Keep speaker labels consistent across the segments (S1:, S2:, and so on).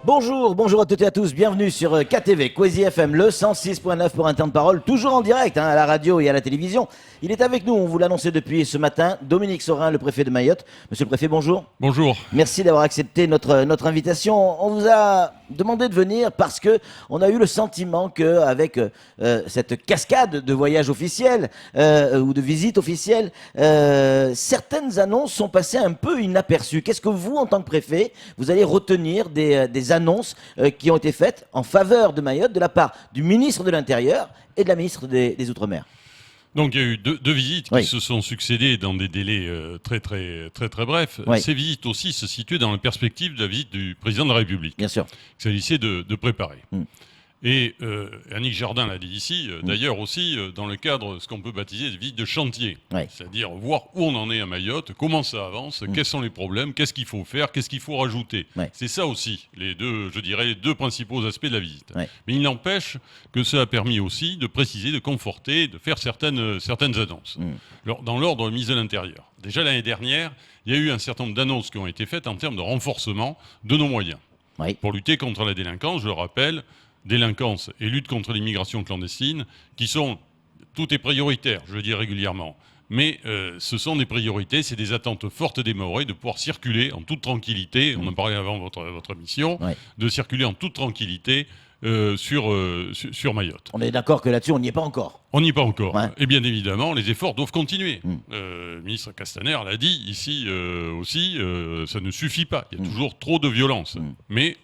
S1: Bonjour à toutes et à tous, bienvenue sur KTV, Kwezi FM, le 106.9 pour un temps de parole, toujours en direct à la radio et à la télévision. Il est avec nous, on vous l'annonçait depuis ce matin, Dominique Sorin, le préfet de Mayotte. Monsieur le préfet, bonjour.
S2: Bonjour.
S1: Merci d'avoir accepté notre invitation. On vous a demandé de venir parce que on a eu le sentiment qu'avec cette cascade de voyages officiels ou de visites officielles, certaines annonces sont passées un peu inaperçues. Qu'est-ce que vous, en tant que préfet, vous allez retenir des annonces qui ont été faites en faveur de Mayotte de la part du ministre de l'Intérieur et de la ministre des Outre-mer?
S2: Donc il y a eu deux visites qui se sont succédées dans des délais très brefs.
S1: Oui.
S2: Ces visites aussi se situaient dans la perspective de la visite du président de la République.
S1: Bien sûr.
S2: Il s'agissait de préparer. Et Annick Jardin l'a dit ici, d'ailleurs aussi dans le cadre de ce qu'on peut baptiser de visite de chantier.
S1: Oui.
S2: C'est-à-dire voir où on en est à Mayotte, comment ça avance, quels sont les problèmes, qu'est-ce qu'il faut faire, qu'est-ce qu'il faut rajouter.
S1: Oui.
S2: C'est ça aussi, les deux principaux aspects de la visite.
S1: Oui.
S2: Mais il n'empêche que ça a permis aussi de préciser, de conforter, de faire certaines annonces. Dans l'ordre mise à l'intérieur. Déjà l'année dernière, il y a eu un certain nombre d'annonces qui ont été faites en termes de renforcement de nos moyens.
S1: Oui.
S2: Pour lutter contre la délinquance, je le rappelle, délinquance et lutte contre l'immigration clandestine, qui sont, tout est prioritaire, je le dis régulièrement, mais ce sont des priorités, c'est des attentes fortes des Mahorais de pouvoir circuler en toute tranquillité, on en parlait avant votre émission, de circuler en toute tranquillité sur Mayotte.
S1: On est d'accord que là-dessus, on n'y est pas encore.
S2: On n'y est pas encore.
S1: Ouais.
S2: Et bien évidemment, les efforts doivent continuer. Le ministre Castaner l'a dit ici aussi, ça ne suffit pas. Il y a toujours trop de violence. Mais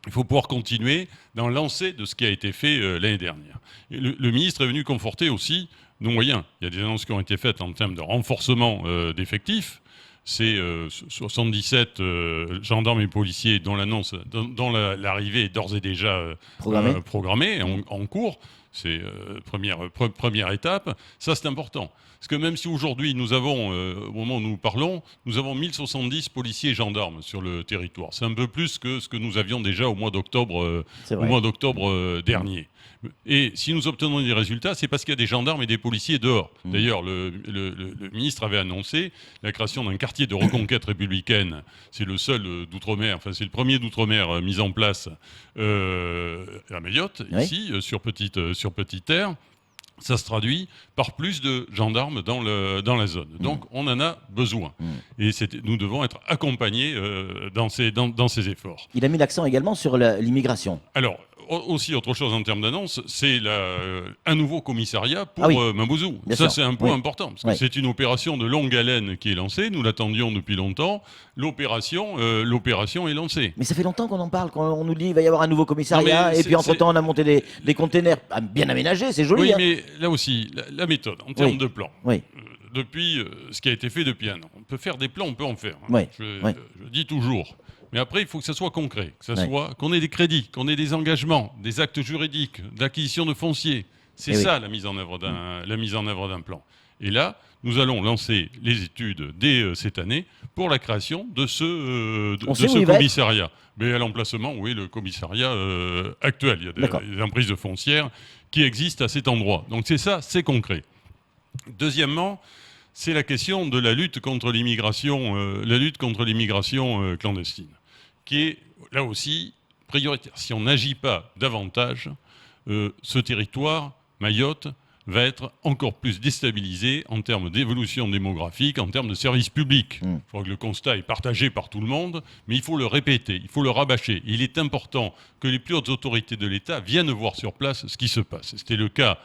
S2: il faut pouvoir continuer dans le lancer de ce qui a été fait l'année dernière. Et le ministre est venu conforter aussi nos moyens. Il y a des annonces qui ont été faites en termes de renforcement d'effectifs. C'est 77 gendarmes et policiers dont l'arrivée est d'ores et déjà programmée en cours. C'est première étape. Ça, c'est important. Parce que même si aujourd'hui, nous avons, au moment où nous parlons, nous avons 1070 policiers et gendarmes sur le territoire. C'est un peu plus que ce que nous avions déjà au mois d'octobre dernier. Et si nous obtenons des résultats, c'est parce qu'il y a des gendarmes et des policiers dehors. D'ailleurs, le ministre avait annoncé la création d'un quartier de reconquête républicaine. C'est le seul d'outre-mer, enfin c'est le premier d'outre-mer mis en place à Mayotte, ici, sur petite terre. Ça se traduit par plus de gendarmes dans la zone. Donc on en a besoin. Et nous devons être accompagnés dans ces efforts.
S1: Il a mis l'accent également sur l'immigration.
S2: Alors, aussi, autre chose en termes d'annonce, c'est un nouveau commissariat pour Mambouzou. Ça, c'est un point important, parce que c'est une opération de longue haleine qui est lancée. Nous l'attendions depuis longtemps. L'opération est lancée.
S1: Mais ça fait longtemps qu'on en parle, qu'on nous dit qu'il va y avoir un nouveau commissariat, et puis entre-temps, on a monté des containers bien aménagés, c'est joli.
S2: Oui, mais là aussi, la méthode, en termes de plan. Depuis ce qui a été fait depuis un an. On peut faire des plans, on peut en faire. Je dis toujours. Mais après, il faut que ça soit concret, qu'on ait des crédits, qu'on ait des engagements, des actes juridiques, d'acquisition de foncier. C'est ça la mise en œuvre d'un plan. Et là, nous allons lancer les études dès cette année pour la création de ce commissariat. Mais à l'emplacement, le commissariat actuel. Il y a des emprises de foncières qui existent à cet endroit. Donc c'est concret. Deuxièmement, c'est la question de la lutte contre l'immigration clandestine, qui est là aussi prioritaire. Si on n'agit pas davantage, ce territoire, Mayotte, va être encore plus déstabilisé en termes d'évolution démographique, en termes de services publics. Je crois que le constat est partagé par tout le monde, mais il faut le répéter, il faut le rabâcher. Il est important que les plus hautes autorités de l'État viennent voir sur place ce qui se passe. C'était le cas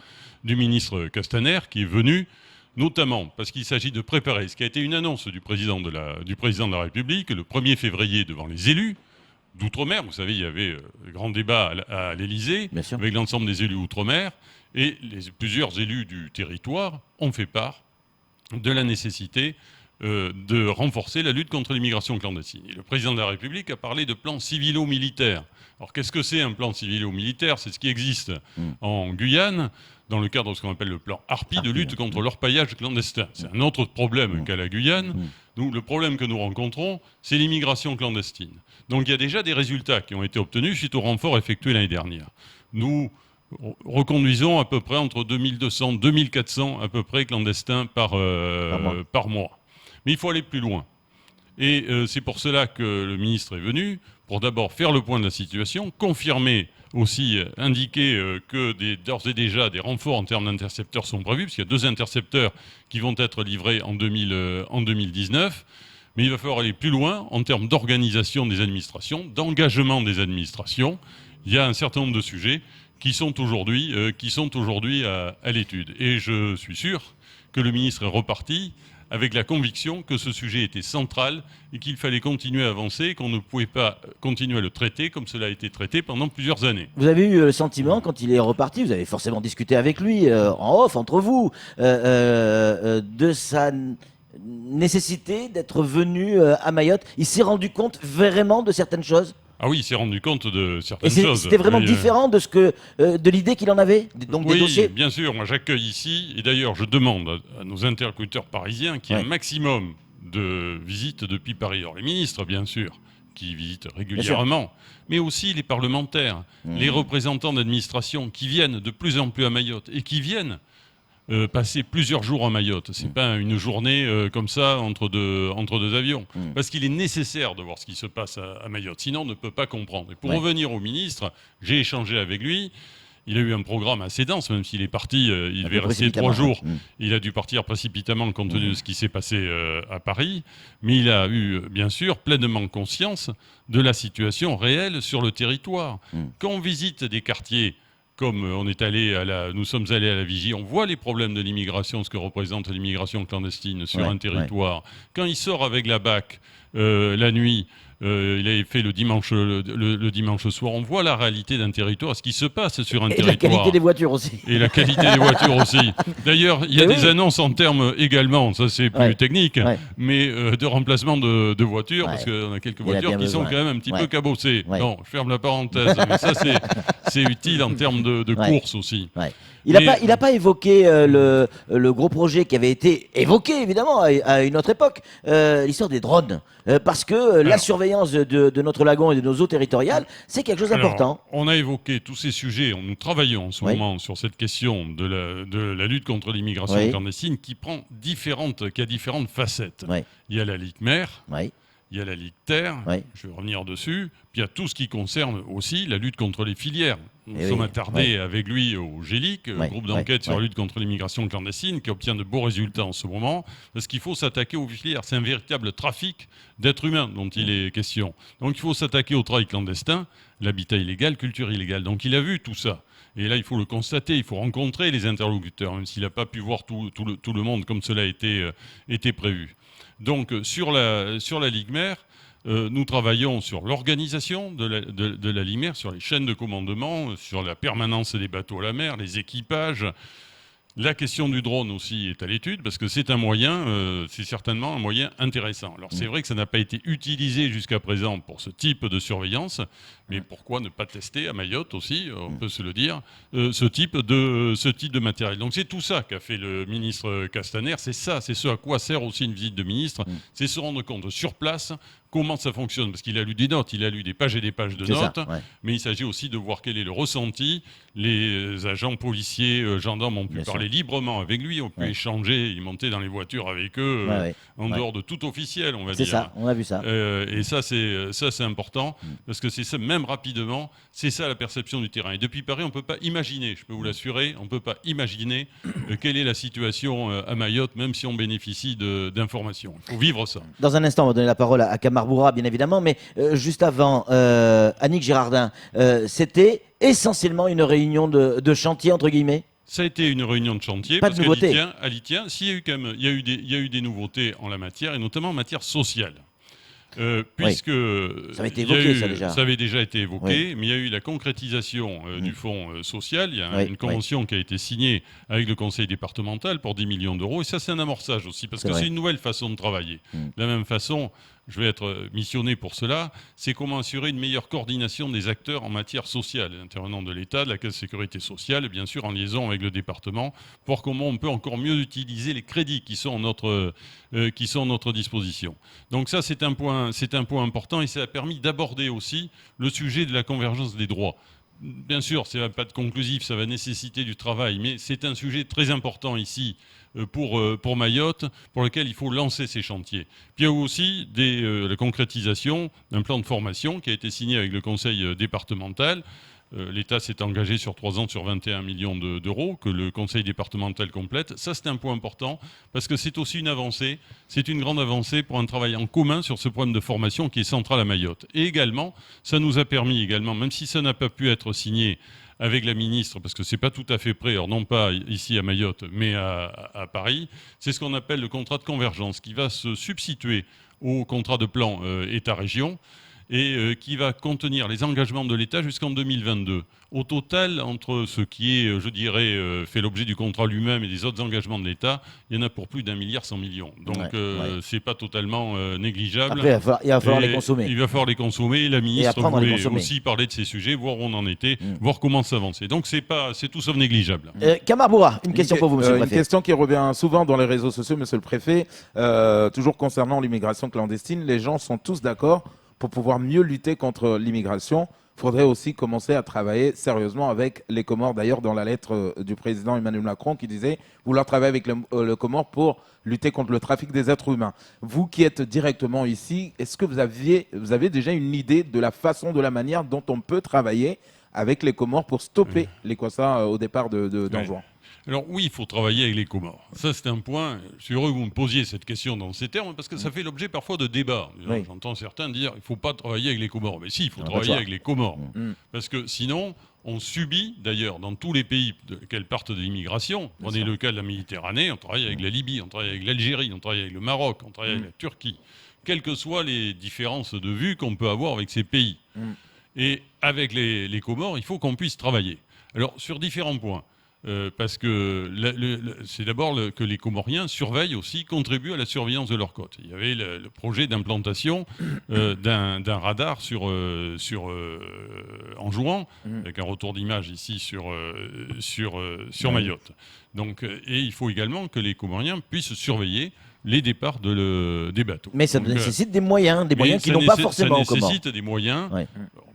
S2: du ministre Castaner qui est venu, notamment parce qu'il s'agit de préparer ce qui a été une annonce du président de la République le 1er février devant les élus d'outre-mer. Vous savez, il y avait un grand débat à l'Élysée avec l'ensemble des élus outre-mer, et plusieurs élus du territoire ont fait part de la nécessité de renforcer la lutte contre l'immigration clandestine. Et le président de la République a parlé de plan civilo-militaire. Alors qu'est-ce que c'est un plan civilo-militaire ? C'est ce qui existe en Guyane, dans le cadre de ce qu'on appelle le plan Harpie de lutte contre l'orpaillage clandestin. C'est un autre problème qu'a la Guyane. Nous, le problème que nous rencontrons, c'est l'immigration clandestine. Donc il y a déjà des résultats qui ont été obtenus suite au renfort effectué l'année dernière. Nous reconduisons à peu près entre 2200 et 2400 à peu près clandestins par mois. Mais il faut aller plus loin. Et c'est pour cela que le ministre est venu, pour d'abord faire le point de la situation, confirmer aussi, indiquer que d'ores et déjà des renforts en termes d'intercepteurs sont prévus, parce qu'il y a 2 intercepteurs qui vont être livrés en 2019. Mais il va falloir aller plus loin en termes d'organisation des administrations, d'engagement des administrations. Il y a un certain nombre de sujets qui sont aujourd'hui à l'étude. Et je suis sûr que le ministre est reparti avec la conviction que ce sujet était central et qu'il fallait continuer à avancer, qu'on ne pouvait pas continuer à le traiter comme cela a été traité pendant plusieurs années.
S1: Vous avez eu le sentiment, quand il est reparti, vous avez forcément discuté avec lui, en off, entre vous, de sa nécessité d'être venu à Mayotte. Il s'est rendu compte vraiment de certaines choses?
S2: Ah oui, il s'est rendu compte de certaines
S1: Et
S2: choses.
S1: c'était vraiment différent de l'idée qu'il en avait, donc des dossiers?
S2: Oui, bien sûr. Moi, j'accueille ici, et d'ailleurs, je demande à nos interlocuteurs parisiens qu'il y ait un maximum de visites depuis Paris. Alors, les ministres, bien sûr, qui visitent régulièrement, mais aussi les parlementaires, les représentants d'administration qui viennent de plus en plus à Mayotte et qui viennent passer plusieurs jours à Mayotte. C'est pas une journée comme ça entre deux avions. Parce qu'il est nécessaire de voir ce qui se passe à Mayotte. Sinon, on ne peut pas comprendre. Et pour revenir au ministre, j'ai échangé avec lui. Il a eu un programme assez dense, même s'il est parti, il devait rester 3 jours. Il a dû partir précipitamment compte tenu de ce qui s'est passé à Paris. Mais il a eu, bien sûr, pleinement conscience de la situation réelle sur le territoire. Quand on visite des quartiers, comme nous sommes allés à la Vigie, on voit les problèmes de l'immigration, ce que représente l'immigration clandestine sur un territoire. Quand il sort avec la BAC la nuit, il avait fait le dimanche soir, on voit la réalité d'un territoire, ce qui se passe sur un territoire.
S1: Et la qualité des voitures aussi.
S2: Et la qualité des voitures aussi. D'ailleurs, il y a des annonces en termes également, ça c'est plus technique, mais de remplacement de voitures, parce qu'on a quelques voitures qui sont quand même un petit peu cabossées. Non, je ferme la parenthèse, mais ça c'est utile en termes de course aussi.
S1: Il n'a pas évoqué le gros projet qui avait été évoqué, évidemment, à une autre époque, l'histoire des drones. Parce que la surveillance de notre lagon et de nos eaux territoriales, c'est quelque chose d'important.
S2: On a évoqué tous ces sujets. Nous travaillons en ce moment sur cette question de la lutte contre l'immigration clandestine qui a différentes facettes. Il y a la LICMER. Il y a la Ligue Terre, je vais revenir dessus, puis il y a tout ce qui concerne aussi la lutte contre les filières. Nous sommes attardés avec lui au GELIC, groupe d'enquête sur la lutte contre l'immigration clandestine, qui obtient de beaux résultats en ce moment, parce qu'il faut s'attaquer aux filières. C'est un véritable trafic d'êtres humains dont il est question. Donc il faut s'attaquer au travail clandestin, l'habitat illégal, culture illégale. Donc il a vu tout ça. Et là, il faut le constater, il faut rencontrer les interlocuteurs, même s'il n'a pas pu voir tout le monde comme cela était prévu. Donc, sur la LIGMER, nous travaillons sur l'organisation de la LIGMER, sur les chaînes de commandement, sur la permanence des bateaux à la mer, les équipages. La question du drone aussi est à l'étude, parce que c'est un moyen, c'est certainement un moyen intéressant. Alors c'est vrai que ça n'a pas été utilisé jusqu'à présent pour ce type de surveillance, mais pourquoi ne pas tester à Mayotte aussi, on peut se le dire, ce type de matériel. Donc c'est tout ça qu'a fait le ministre Castaner, c'est ce à quoi sert aussi une visite de ministre, c'est se rendre compte sur place comment ça fonctionne, parce qu'il a lu des notes, il a lu des pages et des pages de notes, mais il s'agit aussi de voir quel est le ressenti. Les agents policiers, gendarmes ont pu parler librement avec lui, ont pu échanger, il montait dans les voitures avec eux, en dehors de tout officiel, on va dire.
S1: C'est ça, on a vu ça.
S2: Et ça, c'est important, parce que c'est ça, même rapidement, c'est ça la perception du terrain. Et depuis Paris, on ne peut pas imaginer, je peux vous l'assurer, on ne peut pas imaginer quelle est la situation à Mayotte, même si on bénéficie d'informations. Il faut vivre ça.
S1: Dans un instant, on va donner la parole à Kamar Bourra, bien évidemment, mais juste avant, Annick Girardin, c'était essentiellement une réunion de chantier, entre guillemets?
S2: Ça a été une réunion de chantier,
S1: pas de nouveauté.
S2: Il y a eu des nouveautés en la matière, et notamment en matière sociale. Puisque
S1: ça avait été évoqué,
S2: ça avait déjà été évoqué, mais il y a eu la concrétisation du fonds social. Il y a une convention qui a été signée avec le conseil départemental pour 10 millions d'euros, et ça c'est un amorçage aussi, parce que c'est une nouvelle façon de travailler. De la même façon, je vais être missionné pour cela, c'est comment assurer une meilleure coordination des acteurs en matière sociale, intervenants de l'État, de la Caisse de sécurité sociale, et bien sûr en liaison avec le département, pour comment on peut encore mieux utiliser les crédits qui sont à notre disposition. Donc ça, c'est un point important, et ça a permis d'aborder aussi le sujet de la convergence des droits. bien sûr, ça ne va pas être conclusif, ça va nécessiter du travail, mais c'est un sujet très important ici pour Mayotte, pour lequel il faut lancer ces chantiers. Puis il y a aussi la concrétisation d'un plan de formation qui a été signé avec le conseil départemental. L'État s'est engagé sur 3 ans sur 21 millions d'euros, que le conseil départemental complète. Ça, c'est un point important, parce que c'est aussi une avancée, c'est une grande avancée pour un travail en commun sur ce problème de formation qui est central à Mayotte. Et également, ça nous a permis également, même si ça n'a pas pu être signé avec la ministre, parce que c'est pas tout à fait prêt, alors non pas ici à Mayotte, mais à Paris, c'est ce qu'on appelle le contrat de convergence, qui va se substituer au contrat de plan État-région, et qui va contenir les engagements de l'État jusqu'en 2022. Au total, entre ce qui est, je dirais, fait l'objet du contrat lui-même et des autres engagements de l'État, il y en a pour plus d'1,1 milliard. Donc, c'est pas totalement négligeable.
S1: Après, il va falloir les consommer.
S2: Il va falloir les consommer. La ministre voulait aussi parler de ces sujets, voir où on en était, voir comment s'avancer. Donc, c'est tout sauf négligeable.
S1: Kamar Boura, une question pour vous, monsieur le préfet.
S3: Une question qui revient souvent dans les réseaux sociaux, monsieur le préfet, toujours concernant l'immigration clandestine. Les gens sont tous d'accord. Pour pouvoir mieux lutter contre l'immigration, il faudrait aussi commencer à travailler sérieusement avec les Comores. D'ailleurs, dans la lettre du président Emmanuel Macron qui disait vouloir travailler avec le Comores pour lutter contre le trafic des êtres humains. Vous qui êtes directement ici, est-ce que vous avez déjà une idée de la manière dont on peut travailler avec les Comores pour stopper les Kwassa au départ d'Anjouan?
S2: Alors oui, il faut travailler avec les Comores. Ça, c'est un point. Je suis heureux que vous me posiez cette question dans ces termes, parce que ça fait l'objet parfois de débats. Oui. J'entends certains dire il ne faut pas travailler avec les Comores. Mais si, il faut travailler avec les Comores. Parce que sinon, on subit, d'ailleurs, dans tous les pays qu'elles partent de l'immigration, prenez le cas de la Méditerranée, on travaille avec la Libye, on travaille avec l'Algérie, on travaille avec le Maroc, on travaille avec la Turquie, quelles que soient les différences de vue qu'on peut avoir avec ces pays. Et avec les Comores, il faut qu'on puisse travailler. Alors, sur différents points. Parce que c'est d'abord que les Comoriens surveillent aussi, contribuent à la surveillance de leurs côtes. Il y avait le projet d'implantation d'un radar sur Anjouan, avec un retour d'image ici sur Mayotte. Donc, et il faut également que les Comoriens puissent surveiller les départs des bateaux.
S1: Mais ça nécessite des moyens qui n'ont pas forcément en Comores.
S2: Ça nécessite des moyens,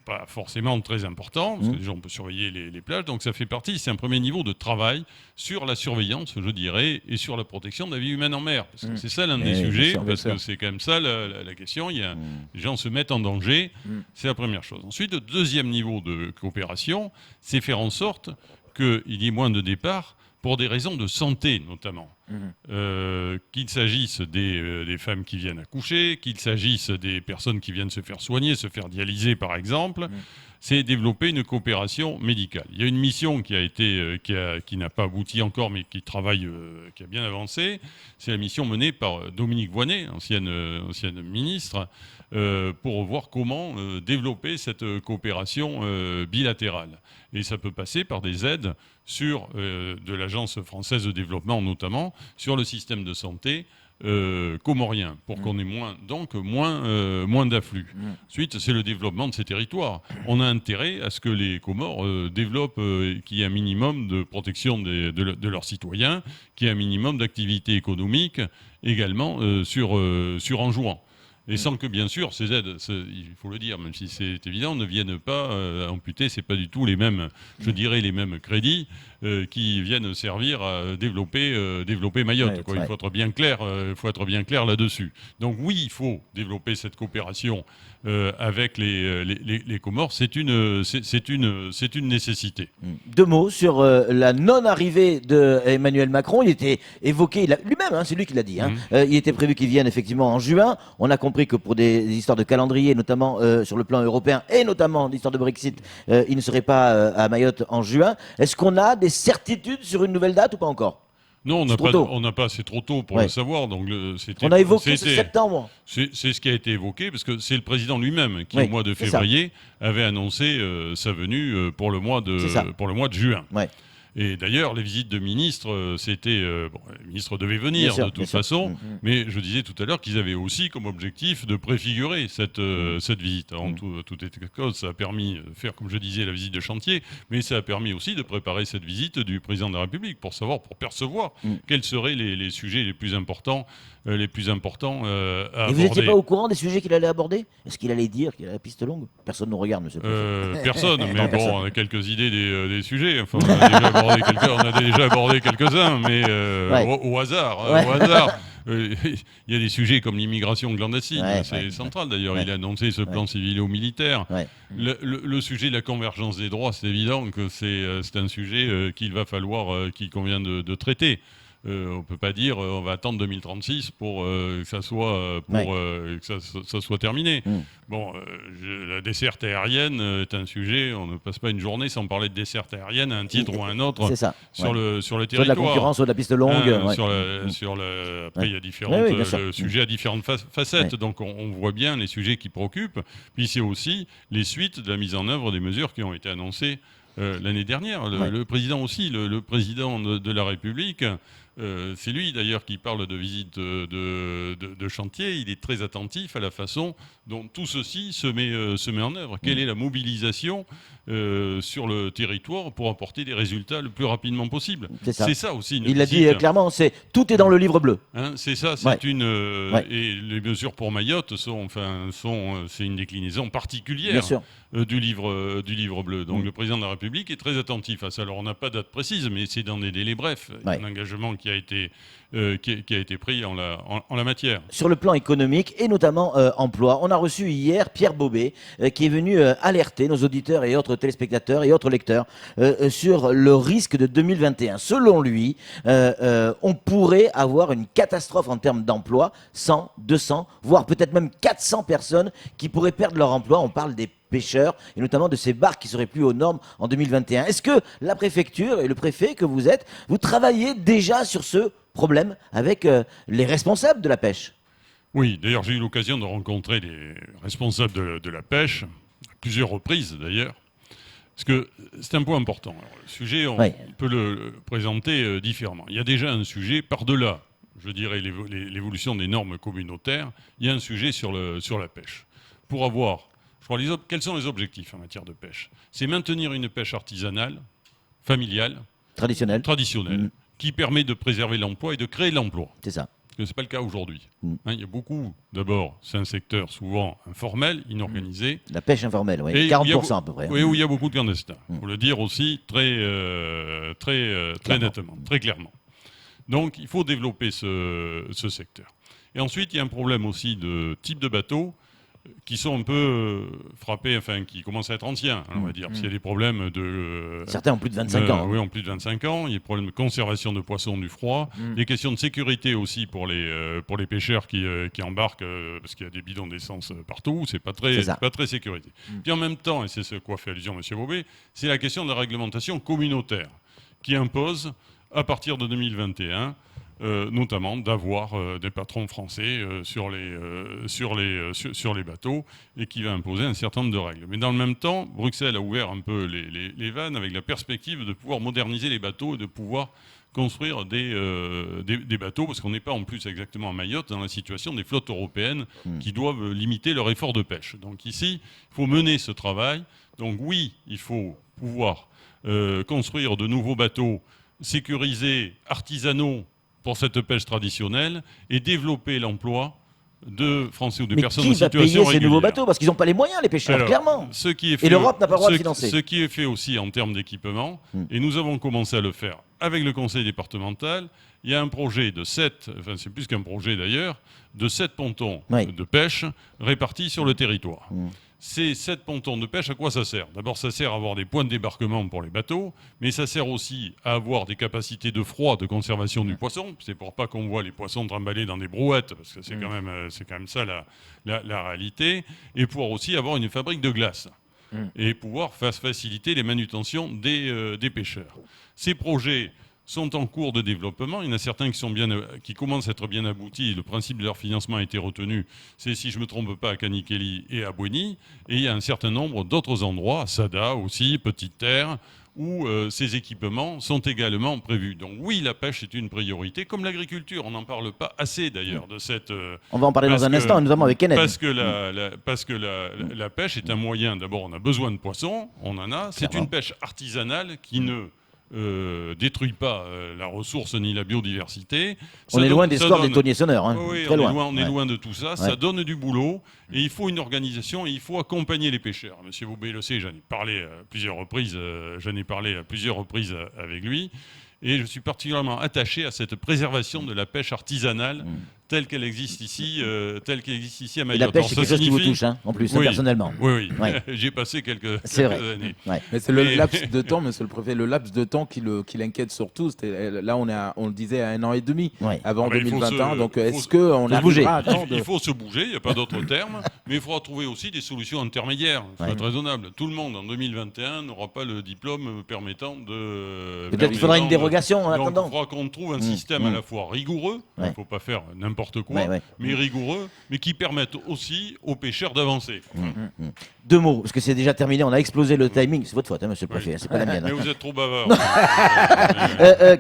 S2: pas forcément très importants, parce que déjà on peut surveiller les plages, donc ça fait partie, c'est un premier niveau de travail sur la surveillance, je dirais, et sur la protection de la vie humaine en mer. Parce que c'est ça l'un des sujets, parce que c'est quand même ça la question, les gens se mettent en danger, c'est la première chose. Ensuite, le deuxième niveau de coopération, c'est faire en sorte qu'il y ait moins de départs, pour des raisons de santé notamment. Qu'il s'agisse des femmes qui viennent accoucher, qu'il s'agisse des personnes qui viennent se faire soigner, se faire dialyser par exemple, c'est développer une coopération médicale. Il y a une mission qui n'a pas abouti encore, mais qui travaille, qui a bien avancé. C'est la mission menée par Dominique Voynet, ancienne ministre, pour voir comment développer cette coopération bilatérale. Et ça peut passer par des aides de l'Agence française de développement, notamment sur le système de santé comorien, pour qu'on ait moins d'afflux. Ensuite, c'est le développement de ces territoires. On a intérêt à ce que les Comores développent, qu'il y ait un minimum de protection de leurs citoyens, qu'il y ait un minimum d'activité économique également sur Anjouan. Et sans que, bien sûr, ces aides, il faut le dire, même si c'est évident, ne viennent pas amputer, c'est pas du tout les mêmes, je dirais, les mêmes crédits qui viennent servir à développer Mayotte. Il faut être bien clair, là-dessus. Donc oui, il faut développer cette coopération avec les Comores. C'est une nécessité.
S1: Deux mots sur la non-arrivée d'Emmanuel Macron. Il était évoqué, lui-même, c'est lui qui l'a dit. Il était prévu qu'il vienne effectivement en juin. On a compris que pour des histoires de calendrier, notamment sur le plan européen et notamment l'histoire de Brexit, il ne serait pas à Mayotte en juin. Est-ce qu'on a des certitudes sur une nouvelle date ou pas encore?
S2: Non, c'est trop tôt pour le savoir. Donc
S1: on a évoqué ce septembre.
S2: C'est ce qui a été évoqué, parce que c'est le président lui-même qui, au mois de février, avait annoncé sa venue pour le mois de juin. Et d'ailleurs, les visites de ministres, c'était... les ministres devaient venir de toute façon, mais je disais tout à l'heure qu'ils avaient aussi comme objectif de préfigurer cette visite. En tout état de cause, ça a permis de faire, comme je disais, la visite de chantier, mais ça a permis aussi de préparer cette visite du président de la République pour percevoir quels seraient les sujets les plus importants à
S1: Et
S2: aborder.
S1: vous n'étiez pas au courant des sujets qu'il allait aborder? Est-ce qu'il allait dire qu'il a la piste longue? Personne ne nous regarde, monsieur le préfet.
S2: Personne, mais bon,
S1: personne.
S2: on a quelques idées des sujets. Enfin, on a déjà abordé quelques-uns, mais au hasard. Au hasard. Il y a des sujets comme l'immigration clandestine, c'est central d'ailleurs. Il a annoncé ce plan civilo-militaire. Le sujet de la convergence des droits, c'est évident que c'est un sujet qu'il va falloir, qu'il convient de traiter. On ne peut pas dire on va attendre 2036 pour que ça soit terminé. Bon, la desserte aérienne est un sujet, on ne passe pas une journée sans parler de desserte aérienne à un titre ou à un autre sur le territoire.
S1: Sur de la concurrence, sur de la piste longue.
S2: Après, il y a différents sujets à différentes facettes. Donc on voit bien les sujets qui préoccupent. Puis c'est aussi les suites de la mise en œuvre des mesures qui ont été annoncées l'année dernière. Le président aussi, le président de la République, c'est lui d'ailleurs qui parle de visite de chantier. Il est très attentif à la façon dont tout ceci se met en œuvre. Quelle est la mobilisation sur le territoire pour apporter des résultats le plus rapidement possible? C'est ça aussi.
S1: Il l'a dit clairement, tout est dans le livre bleu.
S2: C'est ça, et les mesures pour Mayotte c'est une déclinaison particulière du livre bleu. Donc le président de la République est très attentif à ça. Alors on n'a pas de date précise, mais c'est dans des délais brefs. Il y a un engagement qui a été pris en la matière.
S1: Sur le plan économique et notamment emploi, on a reçu hier Pierre Bobet qui est venu alerter nos auditeurs et autres téléspectateurs et autres lecteurs sur le risque de 2021. Selon lui, on pourrait avoir une catastrophe en termes d'emploi, 100, 200, voire peut-être même 400 personnes qui pourraient perdre leur emploi. On parle des pêcheurs et notamment de ces barques qui seraient plus aux normes en 2021. Est-ce que la préfecture et le préfet que vous êtes, vous travaillez déjà sur ce problème avec les responsables de la pêche?
S2: Oui, d'ailleurs j'ai eu l'occasion de rencontrer les responsables de la pêche, à plusieurs reprises d'ailleurs, parce que c'est un point important. Alors, le sujet, on peut le présenter différemment. Il y a déjà un sujet par-delà, je dirais, l'évolution des normes communautaires, il y a un sujet sur la pêche. Pour avoir... Quels sont les objectifs en matière de pêche? C'est maintenir une pêche artisanale, familiale, traditionnelle, qui permet de préserver l'emploi et de créer de l'emploi.
S1: C'est ça.
S2: Parce que ce n'est pas le cas aujourd'hui. Il y a beaucoup, d'abord, c'est un secteur souvent informel, inorganisé.
S1: La pêche informelle, oui. 40% à peu près.
S2: Oui, où il y a beaucoup de clandestins. Il faut le dire aussi très nettement, très clairement. Donc, il faut développer ce secteur. Et ensuite, il y a un problème aussi de type de bateau qui sont un peu frappés, qui commencent à être anciens, on va dire. Parce qu'il y a des problèmes de...
S1: Certains ont plus de 25 ans.
S2: Oui, ont plus de 25 ans. Il y a des problèmes de conservation de poissons du froid. Des questions de sécurité aussi pour les pêcheurs qui embarquent, parce qu'il y a des bidons d'essence partout. C'est pas très sécurisé. Puis en même temps, et c'est ce quoi fait allusion M. Bobet, c'est la question de la réglementation communautaire qui impose, à partir de 2021, notamment d'avoir des patrons français sur les bateaux et qui va imposer un certain nombre de règles. Mais dans le même temps, Bruxelles a ouvert un peu les vannes avec la perspective de pouvoir moderniser les bateaux et de pouvoir construire des bateaux, parce qu'on n'est pas en plus exactement à Mayotte dans la situation des flottes européennes qui doivent limiter leur effort de pêche. Donc ici, il faut mener ce travail. Donc oui, il faut pouvoir construire de nouveaux bateaux sécurisés, artisanaux, pour cette pêche traditionnelle et développer l'emploi de Français ou de personnes en situation régulière.
S1: Qui va payer ces nouveaux bateaux? Parce qu'ils n'ont pas les moyens, les pêcheurs, clairement. Et l'Europe n'a pas le droit de financer.
S2: Ce qui est fait aussi en termes d'équipement, et nous avons commencé à le faire avec le conseil départemental, il y a un projet de 7, c'est plus qu'un projet d'ailleurs, de 7 pontons de pêche répartis sur le territoire. Ces 7 pontons de pêche, à quoi ça sert? D'abord, ça sert à avoir des points de débarquement pour les bateaux, mais ça sert aussi à avoir des capacités de froid, de conservation du poisson. C'est pour pas qu'on voit les poissons trimballés dans des brouettes, parce que c'est quand même ça la réalité, et pouvoir aussi avoir une fabrique de glace et pouvoir faciliter les manutentions des pêcheurs. Ces projets sont en cours de développement. Il y en a certains qui commencent à être bien aboutis. Le principe de leur financement a été retenu. C'est, si je ne me trompe pas, à Caniquelli et à Bouéni. Et il y a un certain nombre d'autres endroits, à Sada aussi, Petite Terre, où ces équipements sont également prévus. Donc oui, la pêche est une priorité, comme l'agriculture. On n'en parle pas assez d'ailleurs de cette...
S1: On va en parler dans un instant, notamment avec Kenneth.
S2: Parce que la pêche est un moyen, d'abord on a besoin de poissons, on en a. C'est une pêche artisanale qui ne détruit pas la ressource ni la biodiversité.
S1: On est loin des scores des Tony Sonneur, hein.
S2: Oui,
S1: très loin.
S2: On est loin de tout ça. Ça donne du boulot et il faut une organisation et il faut accompagner les pêcheurs. Monsieur Vaubé le sait, j'en ai parlé à plusieurs reprises. Avec lui. Et je suis particulièrement attaché à cette préservation de la pêche artisanale telle qu'elle existe ici à Mayotte.
S1: Et la pêche, c'est quelque chose qui vous touche, hein, en plus, personnellement.
S2: Oui. J'ai passé quelques années.
S3: Ouais. Mais c'est le laps de temps, monsieur le préfet, le laps de temps qui l'inquiète surtout. Là, on le disait à 1 an et demi avant 2021. Donc, est-ce qu'on arrivera à attendre
S2: Il faut se bouger, il n'y a pas d'autre terme. Mais il faudra trouver aussi des solutions intermédiaires. Il faut être raisonnable. Tout le monde, en 2021, n'aura pas le diplôme permettant de...
S1: Peut-être qu'il faudra une dérogation en attendant.
S2: Il faudra qu'on trouve un système à la fois rigoureux, il ne faut pas faire n'importe quoi, mais rigoureux, mais qui permettent aussi aux pêcheurs d'avancer.
S1: 2 mots, parce que c'est déjà terminé, on a explosé le timing. C'est votre faute, hein, monsieur le préfet, c'est pas la mienne.
S2: Mais vous êtes trop bavard.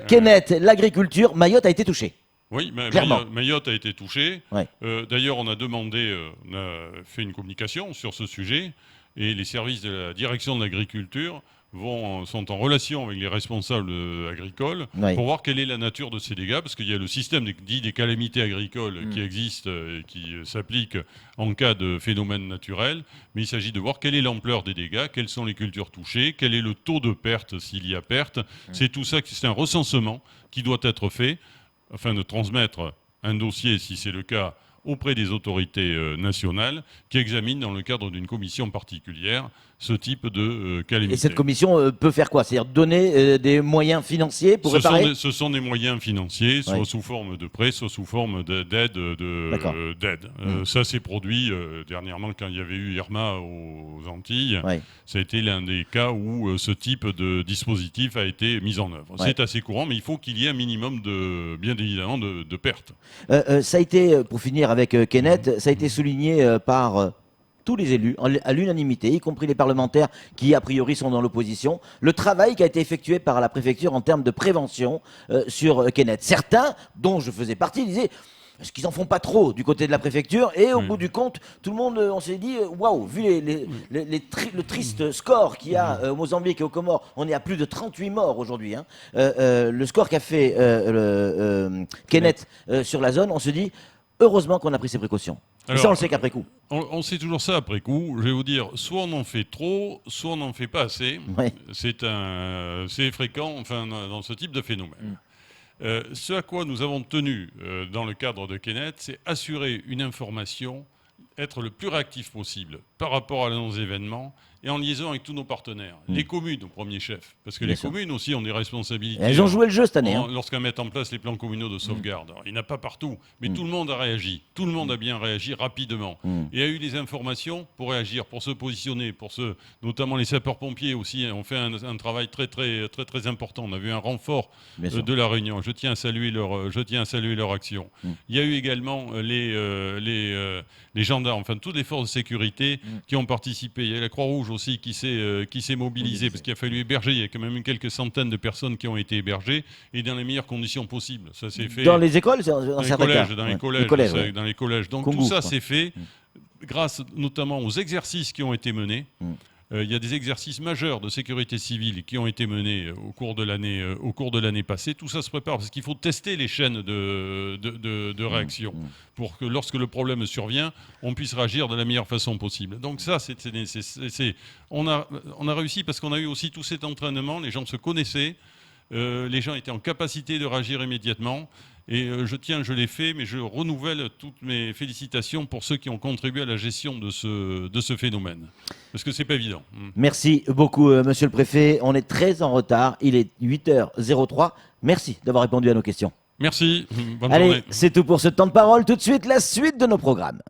S1: Kenneth, l'agriculture, Mayotte a été touchée.
S2: Oui, Mayotte a été touchée. D'ailleurs, on a fait une communication sur ce sujet, et les services de la direction de l'agriculture sont en relation avec les responsables agricoles pour voir quelle est la nature de ces dégâts, parce qu'il y a le système dit des calamités agricoles qui existe et qui s'applique en cas de phénomène naturel, mais il s'agit de voir quelle est l'ampleur des dégâts, quelles sont les cultures touchées, quel est le taux de perte s'il y a perte. C'est tout ça, c'est un recensement qui doit être fait afin de transmettre un dossier, si c'est le cas, auprès des autorités nationales qui examinent dans le cadre d'une commission particulière ce type de calamité.
S1: Et cette commission peut faire quoi? C'est-à-dire donner des moyens financiers pour réparer?
S2: Ce sont des moyens financiers, soit sous forme de prêts, soit sous forme d'aide. Ça s'est produit dernièrement quand il y avait eu Irma aux Antilles. Ça a été l'un des cas où ce type de dispositif a été mis en œuvre. C'est assez courant, mais il faut qu'il y ait un minimum, bien évidemment, de pertes.
S1: Ça a été, pour finir avec Kenneth, ça a été souligné par... tous les élus, à l'unanimité, y compris les parlementaires qui, a priori, sont dans l'opposition, le travail qui a été effectué par la préfecture en termes de prévention sur Kenneth. Certains, dont je faisais partie, disaient est-ce qu'ils en font pas trop du côté de la préfecture? Et au bout du compte, tout le monde, on s'est dit, waouh, vu le triste score qu'il y a au Mozambique et aux Comores, on est à plus de 38 morts aujourd'hui. Hein. Le score qu'a fait Kenneth sur la zone, on se dit, heureusement qu'on a pris ces précautions. Alors, et ça, on le sait qu'après coup.
S2: On sait toujours ça après coup. Je vais vous dire, soit on en fait trop, soit on n'en fait pas assez. C'est fréquent dans ce type de phénomène. Ce à quoi nous avons tenu dans le cadre de Kenneth, c'est assurer une information, être le plus réactif possible par rapport à nos événements et en liaison avec tous nos partenaires. Les communes au premier chef, parce que les communes aussi ont des responsabilités.
S1: Elles ont joué le jeu cette année.
S2: Lorsqu'elles mettent en place les plans communaux de sauvegarde. Alors, il n'y en a pas partout, mais tout le monde a réagi. Tout le monde a bien réagi rapidement. Et a eu les informations pour réagir, pour se positionner, notamment les sapeurs-pompiers aussi ont fait un travail très, très, très, très important. On a vu un renfort de la Réunion. Je tiens à saluer leur action. Il y a eu également les gendarmes, toutes les forces de sécurité qui ont participé. Il y a la Croix-Rouge aussi qui s'est mobilisée parce qu'il a fallu héberger. Il y a quand même quelques centaines de personnes qui ont été hébergées et dans les meilleures conditions possibles. Ça s'est fait
S1: dans les écoles, dans certains cas.
S2: Dans les collèges. Donc tout ça s'est fait grâce notamment aux exercices qui ont été menés. Il y a des exercices majeurs de sécurité civile qui ont été menés au cours de l'année passée. Tout ça se prépare parce qu'il faut tester les chaînes de réaction pour que lorsque le problème survient, on puisse réagir de la meilleure façon possible. Donc ça, on a réussi parce qu'on a eu aussi tout cet entraînement. Les gens se connaissaient, les gens étaient en capacité de réagir immédiatement. Et je l'ai fait, mais je renouvelle toutes mes félicitations pour ceux qui ont contribué à la gestion de ce phénomène. Parce que c'est pas évident.
S1: Merci beaucoup, monsieur le préfet. On est très en retard. Il est 8h03. Merci d'avoir répondu à nos questions.
S2: Merci. Bonne journée.
S1: Allez, c'est tout pour ce temps de parole. Tout de suite, la suite de nos programmes.